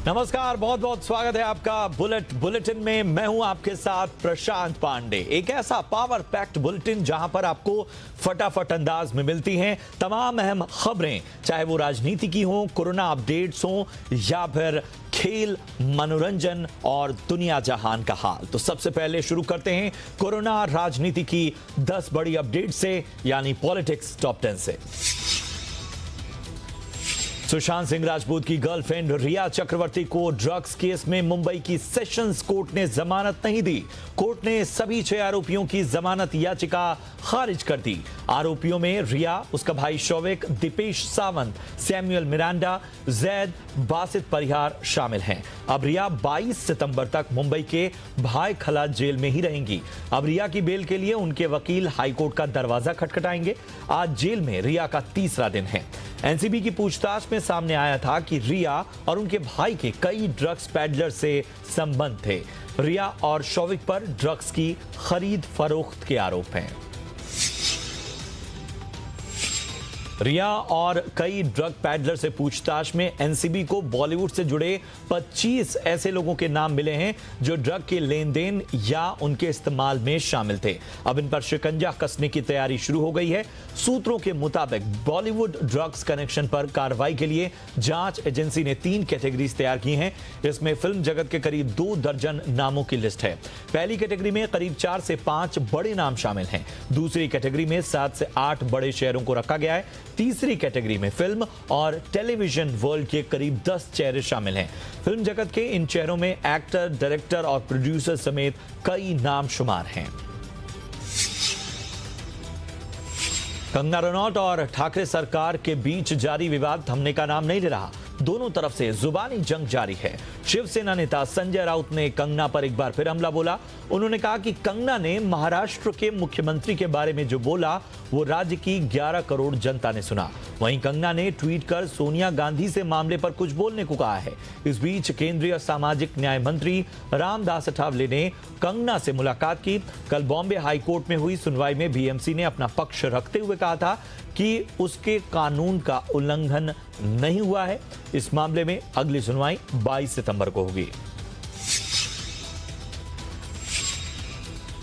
नमस्कार, बहुत बहुत स्वागत है आपका बुलेटिन में। मैं हूं आपके साथ प्रशांत पांडे। एक ऐसा पावर पैक्ड बुलेटिन जहां पर आपको फटाफट अंदाज में मिलती हैं तमाम अहम खबरें, चाहे वो राजनीति की हो, कोरोना अपडेट्स हो या फिर खेल, मनोरंजन और दुनिया जहान का हाल। तो सबसे पहले शुरू करते हैं कोरोना राजनीति की 10 बड़ी अपडेट से, यानी पॉलिटिक्स टॉप 10 से। सुशांत सिंह राजपूत की गर्लफ्रेंड रिया चक्रवर्ती को ड्रग्स केस में मुंबई की सेशंस कोर्ट ने जमानत नहीं दी। कोर्ट ने सभी 6 आरोपियों की जमानत याचिका खारिज कर दी। आरोपियों में रिया, उसका भाई शौविक, दीपेश सावंत, सैमुअल मिरांडा, जैद, बासित परिहार शामिल हैं। अब रिया 22 सितंबर तक मुंबई के भाई खला जेल में ही रहेंगी। अब रिया की बेल के लिए उनके वकील हाईकोर्ट का दरवाजा खटखटाएंगे। आज जेल में रिया का तीसरा दिन है। एनसीबी की पूछताछ में सामने आया था कि रिया और उनके भाई के कई ड्रग्स पैडलर से संबंध थे। रिया और शौविक पर ड्रग्स की खरीद फरोख्त के आरोप हैं। रिया और कई ड्रग पैडलर से पूछताछ में एनसीबी को बॉलीवुड से जुड़े 25 ऐसे लोगों के नाम मिले हैं जो ड्रग के लेन देन या उनके इस्तेमाल में शामिल थे। अब इन पर शिकंजा कसने की तैयारी शुरू हो गई है। सूत्रों के मुताबिक बॉलीवुड ड्रग्स कनेक्शन पर कार्रवाई के लिए जांच एजेंसी ने 3 कैटेगरीज तैयार की हैं। इसमें फिल्म जगत के करीब 2 दर्जन नामों की लिस्ट है। पहली कैटेगरी में करीब 4 से 5 बड़े नाम शामिल हैं। दूसरी कैटेगरी में 7 से 8 बड़े शहरों को रखा गया है। तीसरी कैटेगरी में फिल्म और टेलीविजन वर्ल्ड के करीब 10 चेहरे शामिल हैं। फिल्म जगत के इन चेहरों में एक्टर, डायरेक्टर और प्रोड्यूसर समेत कई नाम शुमार हैं। कंगना रनौत और ठाकरे सरकार के बीच जारी विवाद थमने का नाम नहीं ले रहा। दोनों तरफ से जुबानी जंग जारी है। शिवसेना नेता संजय राउत ने कंगना पर एक बार फिर हमला बोला। उन्होंने कहा कि कंगना ने महाराष्ट्र के मुख्यमंत्री के बारे में जो बोला वो राज्य की 11 करोड़ जनता ने सुना। वहीं कंगना ने ट्वीट कर सोनिया गांधी से मामले पर कुछ बोलने को कहा है। इस बीच केंद्रीय सामाजिक न्याय मंत्री रामदास अठावले ने कंगना से मुलाकात की। कल बॉम्बे हाईकोर्ट में हुई सुनवाई में बीएमसी ने अपना पक्ष रखते हुए कहा था कि उसके कानून का उल्लंघन नहीं हुआ है। इस मामले में अगली सुनवाई 22 सितंबर को होगी।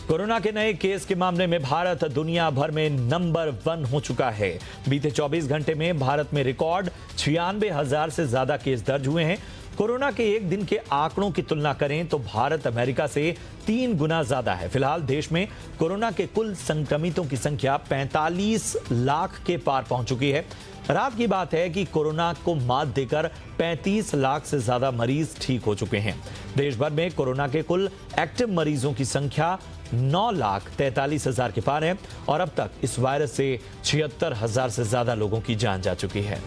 कोरोना के नए केस के मामले में भारत दुनिया भर में नंबर 1 हो चुका है। बीते 24 घंटे में भारत में रिकॉर्ड 96,000 से ज्यादा केस दर्ज हुए हैं। कोरोना के एक दिन के आंकड़ों की तुलना करें तो भारत अमेरिका से 3 गुना ज्यादा है। फिलहाल देश में कोरोना के कुल संक्रमितों की संख्या 45 लाख के पार पहुंच चुकी है। रात की बात है कि कोरोना को मात देकर 35 लाख से ज्यादा मरीज ठीक हो चुके हैं। देश भर में कोरोना के कुल एक्टिव मरीजों की संख्या 9,43,000 के पार है और अब तक इस वायरस से 76,000 से ज्यादा लोगों की जान जा चुकी है।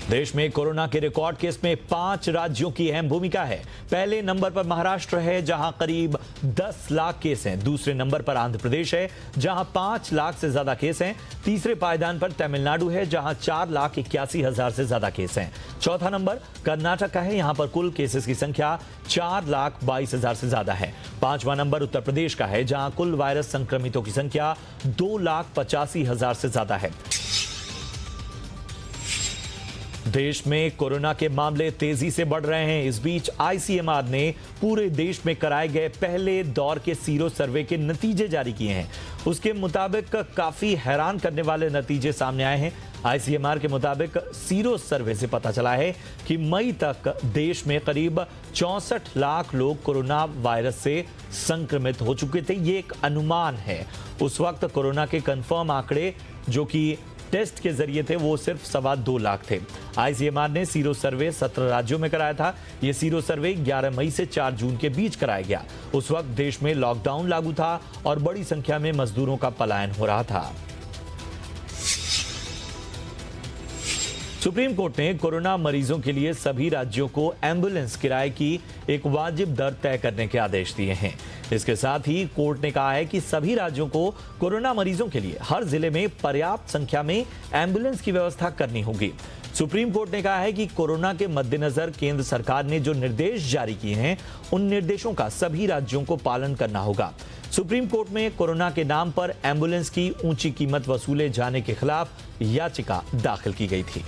देश में कोरोना के रिकॉर्ड केस में 5 राज्यों की अहम भूमिका है। पहले नंबर पर महाराष्ट्र है जहां करीब 10 लाख केस हैं। दूसरे नंबर पर आंध्र प्रदेश है जहां 5 लाख से ज्यादा केस हैं। तीसरे पायदान पर तमिलनाडु है जहां 4,81,000 से ज्यादा केस हैं। चौथा नंबर कर्नाटक का है, यहां पर कुल केसेस की संख्या 4,22,000 से ज्यादा है। 5वां नंबर उत्तर प्रदेश का है जहां कुल वायरस संक्रमितों की संख्या 2,85,000 से ज्यादा है। देश में कोरोना के मामले तेजी से बढ़ रहे हैं। इस बीच आईसीएमआर ने पूरे देश में कराए गए पहले दौर के सीरो सर्वे के नतीजे जारी किए हैं। उसके मुताबिक काफी हैरान करने वाले नतीजे सामने आए हैं। आईसीएमआर के मुताबिक सीरो सर्वे से पता चला है कि मई तक देश में करीब 64 लाख लोग कोरोना वायरस से संक्रमित हो चुके थे। ये एक अनुमान है। उस वक्त कोरोना के कंफर्म आंकड़े जो कि टेस्ट के जरिए थे वो सिर्फ 2.25 लाख थे। आईसीएमआर ने सीरो सर्वे 17 राज्यों में कराया था। यह सीरो सर्वे 11 मई से 4 जून के बीच कराया गया। उस वक्त देश में लॉकडाउन लागू था और बड़ी संख्या में मजदूरों का पलायन हो रहा था। सुप्रीम कोर्ट ने कोरोना मरीजों के लिए सभी राज्यों को एम्बुलेंस किराए की एक वाजिब दर तय करने के आदेश दिए हैं। इसके साथ ही कोर्ट ने कहा है कि सभी राज्यों को कोरोना मरीजों के लिए हर जिले में पर्याप्त संख्या में एम्बुलेंस की व्यवस्था करनी होगी। सुप्रीम कोर्ट ने कहा है कि कोरोना के मद्देनजर केंद्र सरकार ने जो निर्देश जारी किए हैं उन निर्देशों का सभी राज्यों को पालन करना होगा। सुप्रीम कोर्ट में कोरोना के नाम पर एम्बुलेंस की ऊंची कीमत वसूले जाने के खिलाफ याचिका दाखिल की गई थी।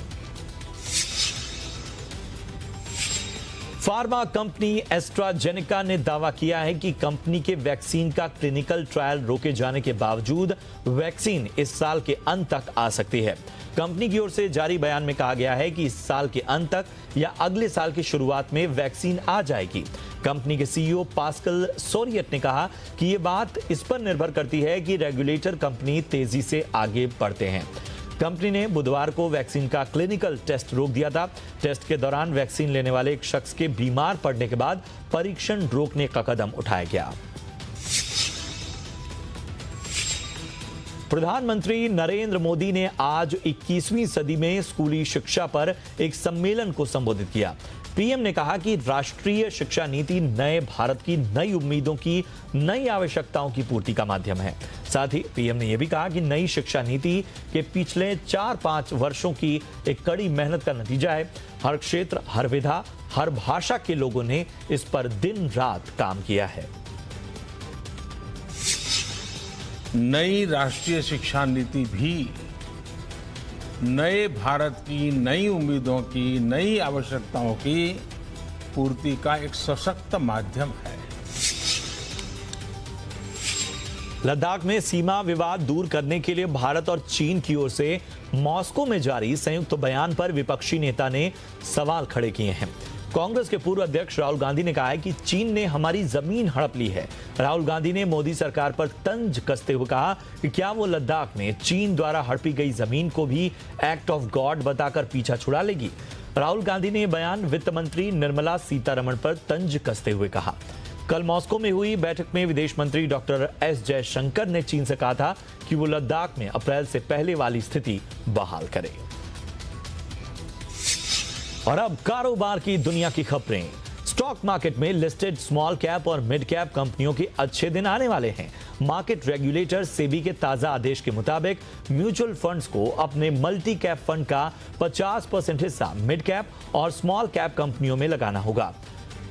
फार्मा कंपनी एस्ट्राजेनेका ने दावा किया है कि कंपनी के वैक्सीन का क्लिनिकल ट्रायल रोके जाने के बावजूद वैक्सीन इस साल के अंत तक आ सकती है। कंपनी की ओर से जारी बयान में कहा गया है कि इस साल के अंत तक या अगले साल की शुरुआत में वैक्सीन आ जाएगी। कंपनी के सीईओ पास्कल सोरियट ने कहा कि यह बात इस पर निर्भर करती है कि रेगुलेटर कंपनी तेजी से आगे बढ़ते हैं। कंपनी ने बुधवार को वैक्सीन का क्लिनिकल टेस्ट रोक दिया था। टेस्ट के दौरान वैक्सीन लेने वाले एक शख्स के बीमार पड़ने के बाद परीक्षण रोकने का कदम उठाया गया। प्रधानमंत्री नरेंद्र मोदी ने आज 21वीं सदी में स्कूली शिक्षा पर एक सम्मेलन को संबोधित किया। पीएम ने कहा कि राष्ट्रीय शिक्षा नीति नए भारत की नई उम्मीदों की नई आवश्यकताओं की पूर्ति का माध्यम है। साथ ही पीएम ने यह भी कहा कि नई शिक्षा नीति के पिछले 4-5 वर्षों की एक कड़ी मेहनत का नतीजा है। हर क्षेत्र, हर विधा, हर भाषा के लोगों ने इस पर दिन रात काम किया है। नई राष्ट्रीय शिक्षा नीति भी नए भारत की नई उम्मीदों की नई आवश्यकताओं की पूर्ति का एक सशक्त माध्यम है। लद्दाख में सीमा विवाद दूर करने के लिए भारत और चीन की ओर से मॉस्को में जारी संयुक्त बयान पर विपक्षी नेता ने सवाल खड़े किए हैं। कांग्रेस के पूर्व अध्यक्ष राहुल गांधी ने कहा है कि चीन ने हमारी जमीन हड़प ली है। राहुल गांधी ने मोदी सरकार पर तंज कसते हुए कहा कि क्या वो लद्दाख में चीन द्वारा हड़पी गई जमीन को भी एक्ट ऑफ गॉड बताकर पीछा छुड़ा लेगी। राहुल गांधी ने यह बयान वित्त मंत्री निर्मला सीतारमण पर तंज कसते हुए कहा। कल मॉस्को में हुई बैठक में विदेश मंत्री डॉक्टर एस जयशंकर ने चीन से कहा था कि वो लद्दाख में अप्रैल से पहले वाली स्थिति बहाल करे। और अब कारोबार की दुनिया की खबरें। स्टॉक मार्केट में लिस्टेड स्मॉल कैप और मिड कैप कंपनियों के अच्छे दिन आने वाले हैं। मार्केट रेगुलेटर सेबी के ताजा आदेश के मुताबिक म्यूचुअल फंड्स को अपने मल्टी कैप फंड का 50% हिस्सा मिड कैप और स्मॉल कैप कंपनियों में लगाना होगा।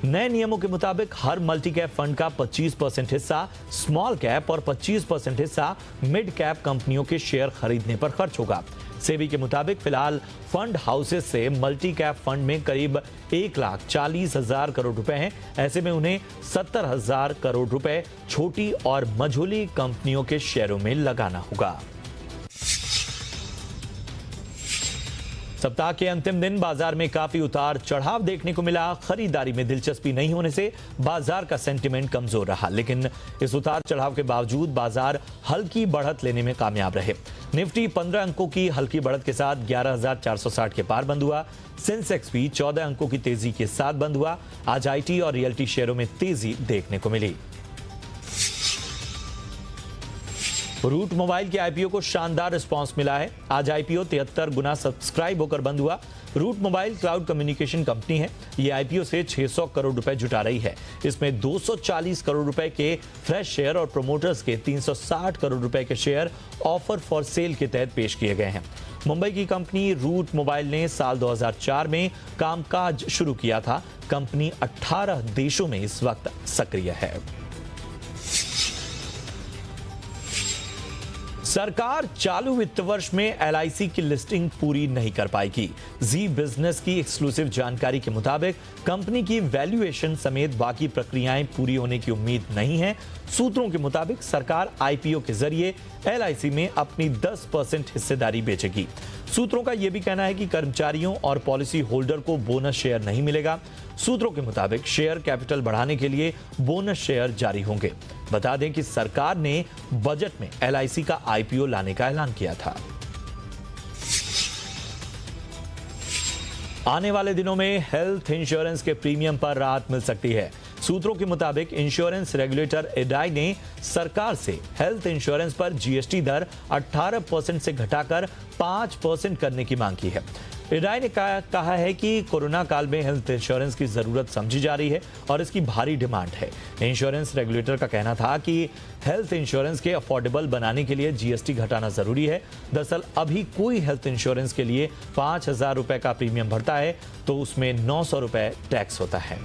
नए नियमों के मुताबिक हर मल्टी कैप फंड का 25% हिस्सा स्मॉल कैप और 25% हिस्सा मिड कैप कंपनियों के शेयर खरीदने पर खर्च होगा। सेबी के मुताबिक फिलहाल फंड हाउसेस से मल्टी कैप फंड में करीब 1,40,000 करोड़ रुपए हैं। ऐसे में उन्हें 70,000 करोड़ रुपए छोटी और मझोली कंपनियों के शेयरों में लगाना होगा। सप्ताह के अंतिम दिन बाजार में काफी उतार चढ़ाव देखने को मिला। खरीदारी में दिलचस्पी नहीं होने से बाजार का सेंटीमेंट कमजोर रहा, लेकिन इस उतार चढ़ाव के बावजूद बाजार हल्की बढ़त लेने में कामयाब रहे। निफ्टी 15 अंकों की हल्की बढ़त के साथ 11,460 के पार बंद हुआ। सेंसेक्स भी 14 अंकों की तेजी के साथ बंद हुआ। आज आईटी और रियल्टी शेयरों में तेजी देखने को मिली। रूट मोबाइल के आईपीओ को शानदार रिस्पांस मिला है। आज आईपीओ 73 गुना सब्सक्राइब होकर बंद हुआ। Route Mobile cloud communication company है। ये आईपीओ से 600 करोड़ रुपए जुटा रही है। इसमें 240 करोड़ रुपए के फ्रेश शेयर और प्रोमोटर्स के 360 करोड़ रुपए के शेयर ऑफर फॉर सेल के तहत पेश किए गए हैं। मुंबई की कंपनी रूट मोबाइल ने साल 2004 में कामकाज शुरू किया था। कंपनी 18 देशों में इस वक्त सक्रिय है। सरकार चालू वित्त वर्ष में एलआईसी की लिस्टिंग पूरी नहीं कर पाएगी। जी बिजनेस की एक्सक्लूसिव जानकारी के मुताबिक कंपनी की वैल्यूएशन समेत बाकी प्रक्रियाएं पूरी होने की उम्मीद नहीं है। सूत्रों के मुताबिक सरकार आईपीओ के जरिए एलआईसी में अपनी 10% हिस्सेदारी बेचेगी। सूत्रों का यह भी कहना है कि कर्मचारियों और पॉलिसी होल्डर को बोनस शेयर नहीं मिलेगा। सूत्रों के मुताबिक शेयर कैपिटल बढ़ाने के लिए बोनस शेयर जारी होंगे। बता दें कि सरकार ने बजट में एलआईसी का आईपीओ लाने का ऐलान किया था। आने वाले दिनों में हेल्थ इंश्योरेंस के प्रीमियम पर राहत मिल सकती है। सूत्रों के मुताबिक इंश्योरेंस रेगुलेटर इडाई ने सरकार से हेल्थ इंश्योरेंस पर जीएसटी दर 18% से घटाकर 5% करने की मांग की है। इडाई ने कहा है कि कोरोना काल में हेल्थ इंश्योरेंस की जरूरत समझी जा रही है और इसकी भारी डिमांड है। इंश्योरेंस रेगुलेटर का कहना था कि हेल्थ इंश्योरेंस के अफोर्डेबल बनाने के लिए जीएसटी घटाना जरूरी है। दरअसल अभी कोई हेल्थ इंश्योरेंस के लिए 5,000 रुपए का प्रीमियम भरता है तो उसमें 900 रुपए टैक्स होता है।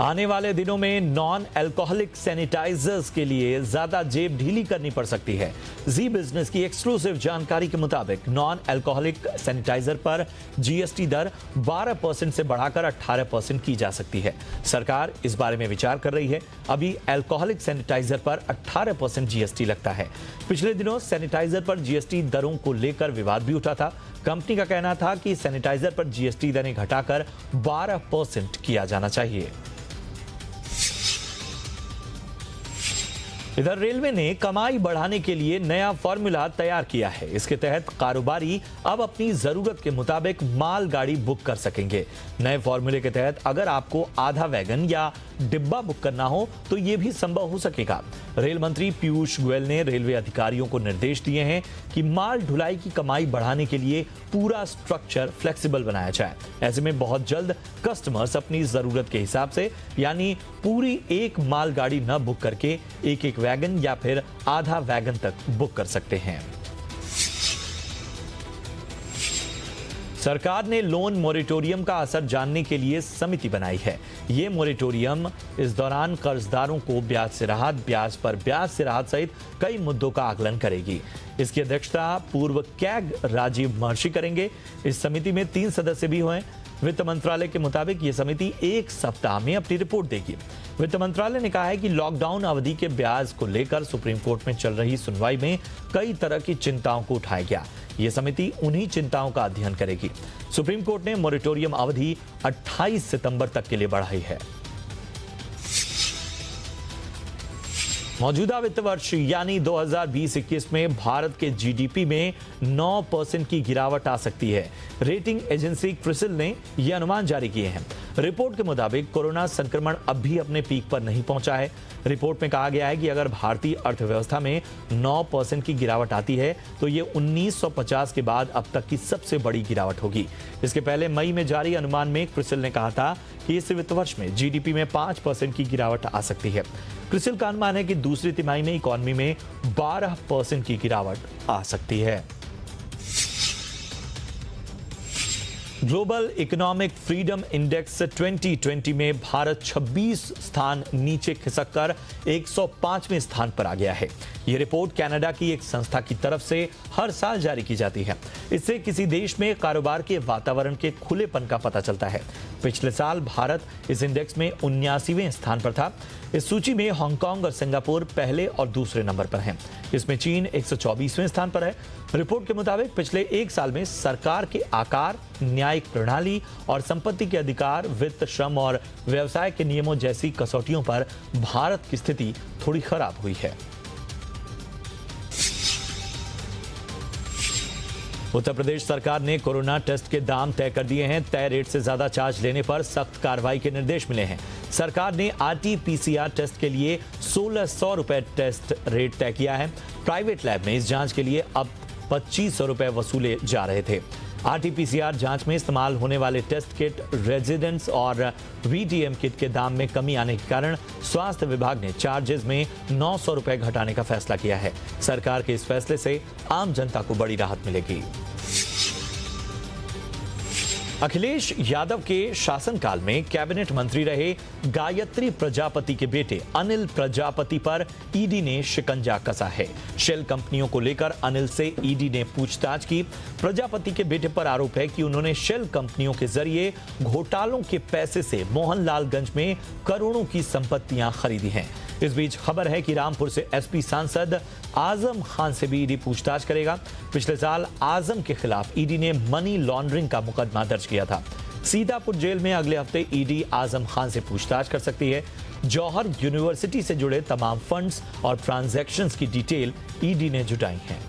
आने वाले दिनों में नॉन अल्कोहलिक सैनिटाइजर्स के लिए ज्यादा जेब ढीली करनी पड़ सकती है। जी बिजनेस की एक्सक्लूसिव जानकारी के मुताबिक नॉन अल्कोहलिक सैनिटाइजर पर जीएसटी दर 12% से बढ़ाकर 18% की जा सकती है। सरकार इस बारे में विचार कर रही है। अभी अल्कोहलिक सैनिटाइजर पर 18% जीएसटी लगता है। पिछले दिनों सैनिटाइजर पर जीएसटी दरों को लेकर विवाद भी उठा था। कंपनी का कहना था कि सैनिटाइजर पर जीएसटी दरें घटाकर 12% किया जाना चाहिए। इधर रेलवे ने कमाई बढ़ाने के लिए नया फॉर्मूला तैयार किया है। इसके तहत कारोबारी अब अपनी जरूरत के मुताबिक मालगाड़ी बुक कर सकेंगे। नए फॉर्मूले के तहत अगर आपको आधा वैगन या डिब्बा बुक करना हो तो यह भी संभव हो सकेगा। रेल मंत्री पीयूष गोयल ने रेलवे अधिकारियों को निर्देश दिए हैं कि माल ढुलाई की कमाई बढ़ाने के लिए पूरा स्ट्रक्चर फ्लेक्सिबल बनाया जाए। ऐसे में बहुत जल्द कस्टमर्स अपनी जरूरत के हिसाब से यानी पूरी एक मालगाड़ी न बुक करके एक वैगन या फिर आधा वैगन तक बुक कर सकते हैं। सरकार ने लोन मोरेटोरियम का असर जानने के लिए समिति बनाई है। ये मोरेटोरियम इस दौरान कर्जदारों को ब्याज से राहत, ब्याज पर ब्याज से राहत सहित कई मुद्दों का आकलन करेगी। इसकी अध्यक्षता पूर्व कैग राजीव महर्षि करेंगे। इस समिति में 3 सदस्य भी हुए। वित्त मंत्रालय के मुताबिक ये समिति 1 सप्ताह में अपनी रिपोर्ट देगी। वित्त मंत्रालय ने कहा है कि लॉकडाउन अवधि के ब्याज को लेकर सुप्रीम कोर्ट में चल रही सुनवाई में कई तरह की चिंताओं को उठाया गया। यह समिति उन्हीं चिंताओं का अध्ययन करेगी। सुप्रीम कोर्ट ने मोरेटोरियम अवधि 28 सितंबर तक के लिए बढ़ाई है। मौजूदा वित्त वर्ष यानी 2020-21 में भारत के जीडीपी में 9% की गिरावट आ सकती है। रेटिंग एजेंसी क्रिसिल ने यह अनुमान जारी किए हैं। रिपोर्ट के मुताबिक कोरोना संक्रमण अब भी अपने पीक पर नहीं पहुंचा है। रिपोर्ट में कहा गया है कि अगर भारतीय अर्थव्यवस्था में 9% की गिरावट आती है तो ये 1950 के बाद अब तक की सबसे बड़ी गिरावट होगी। इसके पहले मई में जारी अनुमान में क्रिसिल ने कहा था कि इस वित्त वर्ष में जीडीपी में 5% की गिरावट आ सकती है। क्रिसिल का अनुमान है कि दूसरी तिमाही में इकोनॉमी में 12% की गिरावट आ सकती है। ग्लोबल इकोनॉमिक फ्रीडम इंडेक्स 2020 में भारत 26 स्थान नीचे खिसककर 105वें स्थान पर आ गया है। यह रिपोर्ट कनाडा की एक संस्था की तरफ से हर साल जारी की जाती है। इससे किसी देश में कारोबार के वातावरण के खुलेपन का पता चलता है। पिछले साल भारत इस इंडेक्स में 79वें स्थान पर था। इस सूची में हांगकांग और सिंगापुर पहले और दूसरे नंबर पर हैं। इसमें चीन 124वें स्थान पर है। रिपोर्ट के मुताबिक पिछले 1 साल में सरकार के आकार, न्यायिक प्रणाली और संपत्ति के अधिकार, वित्त, श्रम और व्यवसाय के नियमों जैसी कसौटियों पर भारत की स्थिति थोड़ी खराब हुई है। उत्तर प्रदेश सरकार ने कोरोना टेस्ट के दाम तय कर दिए हैं। तय रेट से ज्यादा चार्ज लेने पर सख्त कार्रवाई के निर्देश मिले हैं। सरकार ने आरटी-पीसीआर टेस्ट के लिए 1600 रुपए टेस्ट रेट तय किया है। प्राइवेट लैब में इस जांच के लिए अब 2500 रुपए वसूले जा रहे थे। आरटी-पीसीआर जांच में इस्तेमाल होने वाले टेस्ट किट, रेजिडेंस और वीटीएम किट के दाम में कमी आने के कारण स्वास्थ्य विभाग ने चार्जेस में 900 रुपए घटाने का फैसला किया है। सरकार के इस फैसले से आम जनता को बड़ी राहत मिलेगी। अखिलेश यादव के शासनकाल में कैबिनेट मंत्री रहे गायत्री प्रजापति के बेटे अनिल प्रजापति पर ईडी ने शिकंजा कसा है। शेल कंपनियों को लेकर अनिल से ईडी ने पूछताछ की। प्रजापति के बेटे पर आरोप है कि उन्होंने शेल कंपनियों के जरिए घोटालों के पैसे से मोहनलालगंज में करोड़ों की संपत्तियां खरीदी हैं। इस बीच खबर है कि रामपुर से एसपी सांसद आजम खान से भी ईडी पूछताछ करेगा। पिछले साल आजम के खिलाफ ईडी ने मनी लॉन्ड्रिंग का मुकदमा दर्ज किया था। सीतापुर जेल में अगले हफ्ते ईडी आजम खान से पूछताछ कर सकती है। जौहर यूनिवर्सिटी से जुड़े तमाम फंड्स और ट्रांजैक्शंस की डिटेल ईडी ने जुटाई है।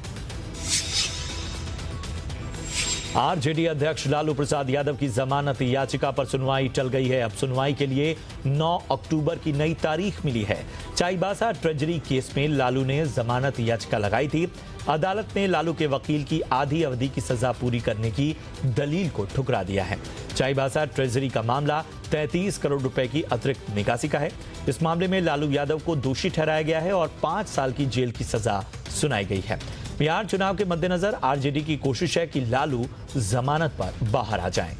आरजेडी अध्यक्ष लालू प्रसाद यादव की जमानत याचिका पर सुनवाई टल गई है। अब सुनवाई के लिए 9 अक्टूबर की नई तारीख मिली है। चाईबासा ट्रेजरी केस में लालू ने जमानत याचिका लगाई थी। अदालत ने लालू के वकील की आधी अवधि की सजा पूरी करने की दलील को ठुकरा दिया है। चाईबासा ट्रेजरी का मामला 33 करोड़ रुपए की अतिरिक्त निकासी का है। इस मामले में लालू यादव को दोषी ठहराया गया है और 5 साल की जेल की सजा सुनाई गई है। बिहार चुनाव के मद्देनजर आरजेडी की कोशिश है कि लालू जमानत पर बाहर आ जाएं।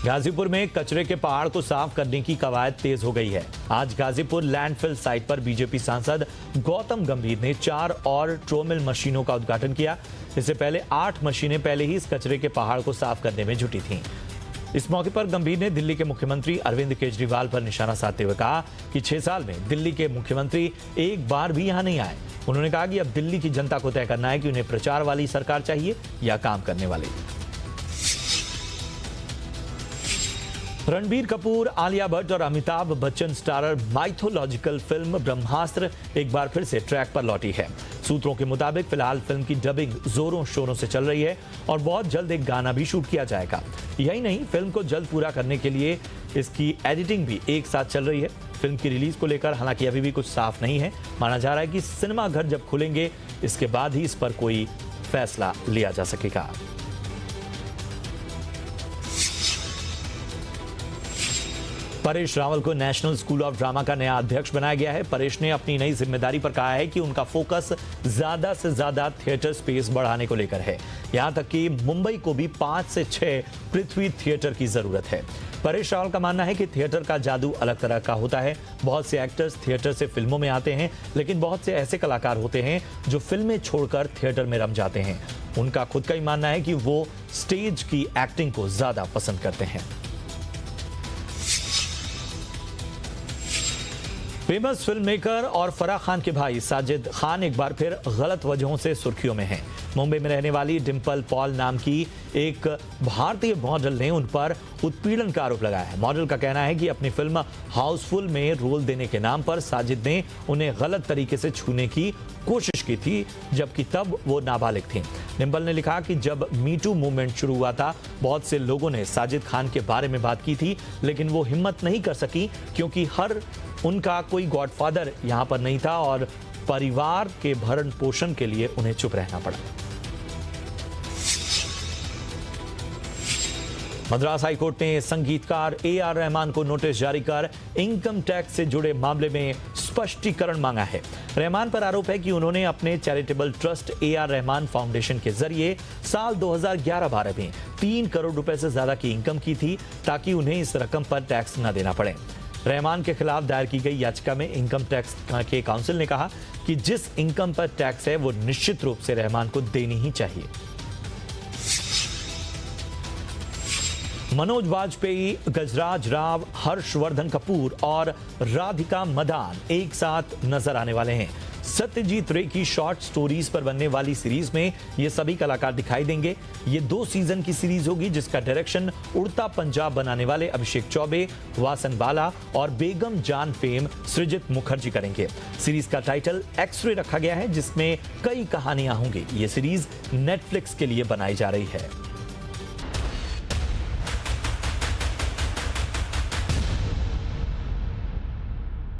गाजीपुर में कचरे के पहाड़ को साफ करने की कवायद तेज हो गई है। आज गाजीपुर लैंडफिल साइट पर बीजेपी सांसद गौतम गंभीर ने 4 और ट्रोमिल मशीनों का उद्घाटन किया। इससे पहले 8 मशीनें पहले ही इस कचरे के पहाड़ को साफ करने में जुटी थीं। इस मौके पर गंभीर ने दिल्ली के मुख्यमंत्री अरविंद केजरीवाल पर निशाना साधते हुए कहा कि 6 साल में दिल्ली के मुख्यमंत्री एक बार भी यहां नहीं आए। उन्होंने कहा कि अब दिल्ली की जनता को तय करना है कि उन्हें प्रचार वाली सरकार चाहिए या काम करने वाली। रणबीर कपूर, आलिया भट्ट और Amitabh Bachchan starrer mythological film Brahmastra एक बार फिर से ट्रैक पर लौटी है। सूत्रों के मुताबिक फिलहाल फिल्म की डबिंग जोरों शोरों से चल रही है और बहुत जल्द एक गाना भी शूट किया जाएगा। यही नहीं, फिल्म को जल्द पूरा करने के लिए इसकी एडिटिंग भी एक साथ चल रही है। फिल्म की रिलीज को लेकर हालांकि अभी भी कुछ साफ नहीं है। माना जा रहा है कि सिनेमा घर जब खुलेंगे इसके बाद ही इस पर कोई फैसला लिया जा सकेगा। परेश रावल को नेशनल स्कूल ऑफ ड्रामा का नया अध्यक्ष बनाया गया है। परेश ने अपनी नई जिम्मेदारी पर कहा है कि उनका फोकस ज्यादा से ज्यादा थिएटर स्पेस बढ़ाने को लेकर है। यहां तक कि मुंबई को भी 5 से 6 पृथ्वी थिएटर की जरूरत है। परेश रावल का मानना है कि थिएटर का जादू अलग तरह का होता है। बहुत से एक्टर्स थिएटर से फिल्मों में आते हैं, लेकिन बहुत से ऐसे कलाकार होते हैं जो फिल्में छोड़कर थिएटर में रम जाते हैं। उनका खुद का ही मानना है कि वो स्टेज की एक्टिंग को ज्यादा पसंद करते हैं। फेमस फिल्म मेकर और फराह खान के भाई साजिद खान एक बार फिर गलत वजहों से सुर्खियों में हैं। मुंबई में रहने वाली डिम्पल पॉल नाम की एक भारतीय मॉडल ने उन पर उत्पीड़न का आरोप लगाया है। मॉडल का कहना है कि अपनी फिल्म हाउसफुल में रोल देने के नाम पर साजिद ने उन्हें गलत तरीके से छूने की कोशिश की थी, जबकि तब वो नाबालिग थी। डिम्पल ने लिखा कि जब मीटू मूवमेंट शुरू हुआ था, बहुत से लोगों ने साजिद खान के बारे में बात की थी, लेकिन वो हिम्मत नहीं कर सकी क्योंकि उनका कोई गॉडफादर यहां पर नहीं था और परिवार के भरण पोषण के लिए उन्हें चुप रहना पड़ा। मद्रास हाईकोर्ट ने संगीतकार AR रहमान को नोटिस जारी कर इनकम टैक्स से जुड़े मामले में स्पष्टीकरण मांगा है। रहमान पर आरोप है कि उन्होंने अपने charitable trust AR Rahman foundation के जरिए साल 2011-12 में 3 करोड़ रुपए से ज्यादा की इनकम की थी, ताकि उन्हें इस रकम पर टैक्स न देना पड़े। रहमान के खिलाफ दायर की गई याचिका में इनकम टैक्स के काउंसिल ने कहा कि जिस इनकम पर टैक्स है वो निश्चित रूप से रहमान को देनी ही चाहिए। मनोज वाजपेयी, गजराज राव, हर्षवर्धन कपूर और राधिका मदान एक साथ नजर आने वाले हैं। सत्यजीत रे की शॉर्ट स्टोरीज पर बनने वाली सीरीज में ये सभी कलाकार दिखाई देंगे। ये 2 सीजन की सीरीज होगी जिसका डायरेक्शन उड़ता पंजाब बनाने वाले अभिषेक चौबे, वासन बाला और बेगम जान फेम सृजित मुखर्जी करेंगे। सीरीज का टाइटल एक्स-रे रखा गया है, जिसमें कई कहानियां होंगी। ये सीरीज नेटफ्लिक्स के लिए बनाई जा रही है।